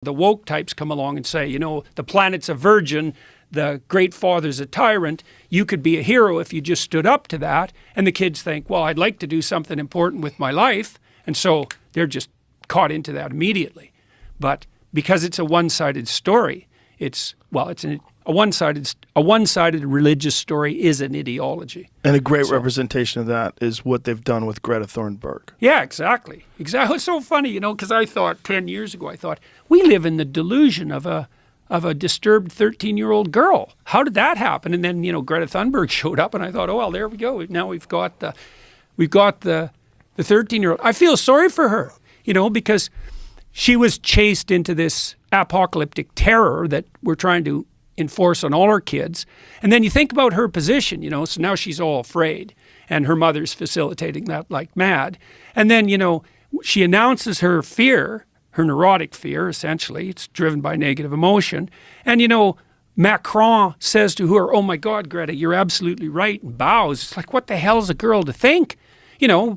The woke types come along and say, the planet's a virgin, the great father's a tyrant, you could be a hero if you just stood up to that. And the kids think, well, I'd like to do something important with my life. And so they're just caught into that immediately. But because it's a one-sided story, a one-sided religious story is an ideology. And a great representation of that is what they've done with Greta Thunberg. Yeah, exactly. It's so funny, because I thought 10 years ago, we live in the delusion of a disturbed 13-year-old girl. How did that happen? And then, Greta Thunberg showed up and I thought, oh, well, there we go. Now we've got the 13-year-old. I feel sorry for her, because she was chased into this apocalyptic terror that we're trying to enforce on all our kids. And then you think about her position, so now she's all afraid and her mother's facilitating that like mad. And then, she announces her fear, her neurotic fear, essentially. It's driven by negative emotion. And, Macron says to her, oh my God, Greta, you're absolutely right, and bows. It's like, what the hell's a girl to think?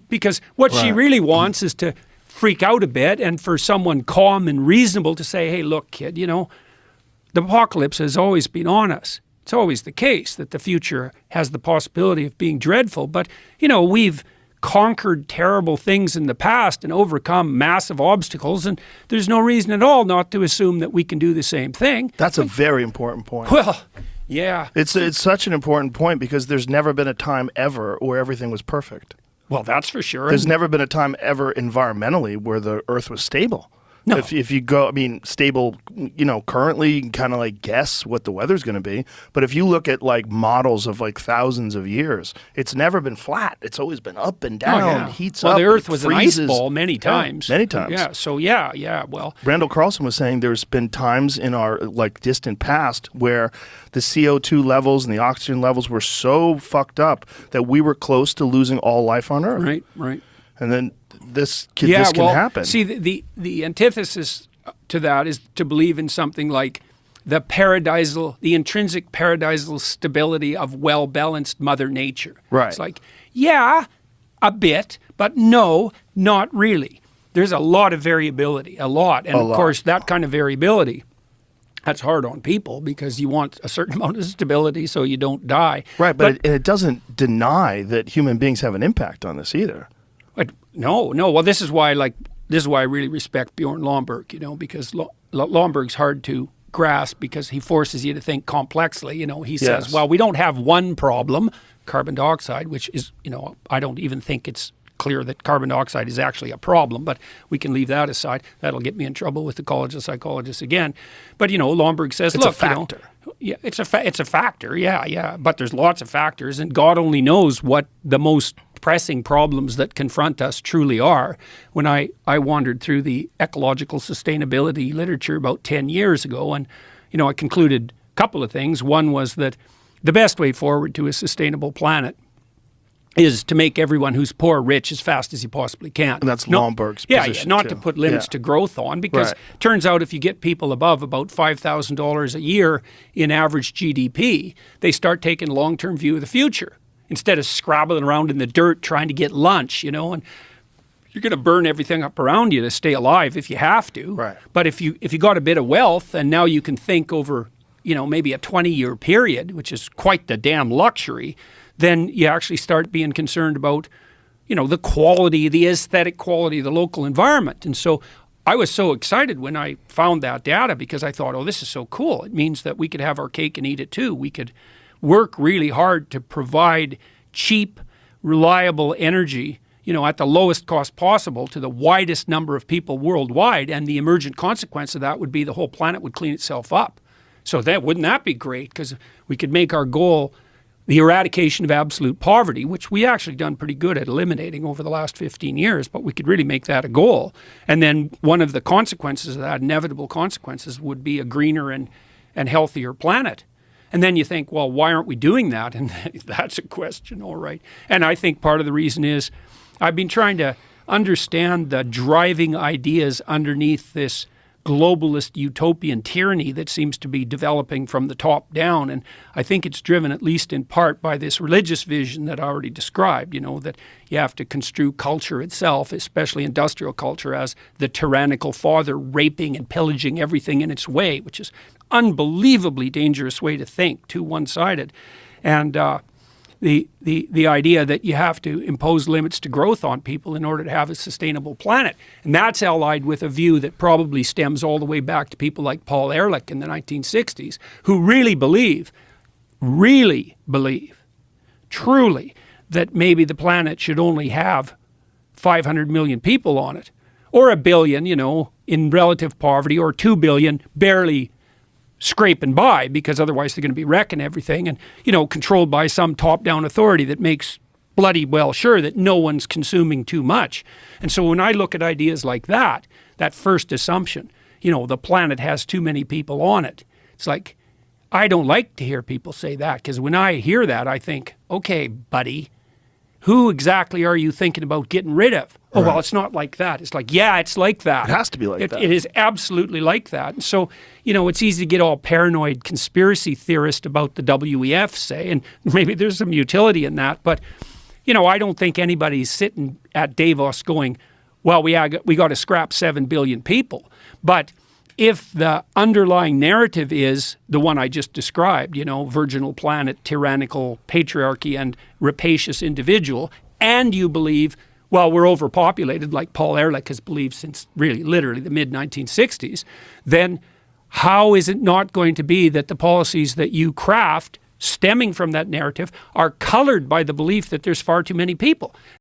Because what she really wants is to freak out a bit and for someone calm and reasonable to say, hey, look, kid, the apocalypse has always been on us. It's always the case that the future has the possibility of being dreadful. But, we've conquered terrible things in the past and overcome massive obstacles, and there's no reason at all not to assume that we can do the same thing. That's a very important point. Well, yeah. It's such an important point because there's never been a time ever where everything was perfect. Well, that's for sure. There's never been a time ever environmentally where the Earth was stable. No. If you go, stable, currently you can kind of guess what the weather's going to be. But if you look at models of thousands of years, it's never been flat. It's always been up and down, heats up. Well, the Earth was freezes. an ice ball many times. Yeah, many times. Yeah, so yeah, well. Randall Carlson was saying there's been times in our distant past where the CO2 levels and the oxygen levels were so fucked up that we were close to losing all life on Earth. Right. And then this can happen. See, the antithesis to that is to believe in something like the intrinsic paradisal stability of well-balanced Mother Nature. Right. It's like, yeah, a bit, but no, not really. There's a lot of variability, of course, that kind of variability, that's hard on people because you want a certain amount of stability so you don't die. Right, but it doesn't deny that human beings have an impact on this either. No. Well, this is why I really respect Bjorn Lomborg, because Lomborg's hard to grasp because he forces you to think complexly. He says, well, we don't have one problem, carbon dioxide, which is, I don't even think it's clear that carbon dioxide is actually a problem, but we can leave that aside. That'll get me in trouble with the College of Psychologists again. But, Lomborg says, it's a factor. Yeah, it's a factor. Yeah. But there's lots of factors, and God only knows what the most pressing problems that confront us truly are. When I wandered through the ecological sustainability literature about 10 years ago, and, I concluded a couple of things. One was that the best way forward to a sustainable planet is to make everyone who's poor rich as fast as you possibly can. And that's Lomborg's position, not to put limits to growth on, because it turns out if you get people above about $5,000 a year in average GDP, they start taking a long-term view of the future instead of scrabbling around in the dirt trying to get lunch, and you're going to burn everything up around you to stay alive if you have to. Right. But if you got a bit of wealth and now you can think over, maybe a 20-year period, which is quite the damn luxury, then you actually start being concerned about, the quality, the aesthetic quality of the local environment. And so I was so excited when I found that data because I thought, oh, this is so cool. It means that we could have our cake and eat it too. We could work really hard to provide cheap, reliable energy, at the lowest cost possible to the widest number of people worldwide. And the emergent consequence of that would be the whole planet would clean itself up. So wouldn't that be great? Because we could make our goal the eradication of absolute poverty, which we actually done pretty good at eliminating over the last 15 years, but we could really make that a goal. And then one of the consequences of that, inevitable consequences, would be a greener and healthier planet. And then you think, well, why aren't we doing that? And that's a question, all right. And I think part of the reason is I've been trying to understand the driving ideas underneath this globalist utopian tyranny that seems to be developing from the top down. And I think it's driven, at least in part, by this religious vision that I already described, that you have to construe culture itself, especially industrial culture, as the tyrannical father raping and pillaging everything in its way, which is an unbelievably dangerous way to think, too one-sided. And the idea that you have to impose limits to growth on people in order to have a sustainable planet. And that's allied with a view that probably stems all the way back to people like Paul Ehrlich in the 1960s, who really believe, truly, that maybe the planet should only have 500 million people on it, or 1 billion, in relative poverty, or 2 billion barely scraping by, because otherwise they're going to be wrecking everything, and controlled by some top-down authority that makes bloody well sure that no one's consuming too much. And so when I look at ideas like that first assumption, the planet has too many people on it, it's like, I don't like to hear people say that, because when I hear that, I think, okay, buddy, who exactly are you thinking about getting rid of? Oh, well, it's not like that. It's like, yeah, it's like that. It has to be like that. It is absolutely like that. And so, it's easy to get all paranoid conspiracy theorist about the WEF, say, and maybe there's some utility in that. But, I don't think anybody's sitting at Davos going, well, we got to scrap 7 billion people. But if the underlying narrative is the one I just described, virginal planet, tyrannical patriarchy, and rapacious individual, and you believe, well, we're overpopulated, like Paul Ehrlich has believed since really literally the mid-1960s, then how is it not going to be that the policies that you craft stemming from that narrative are colored by the belief that there's far too many people?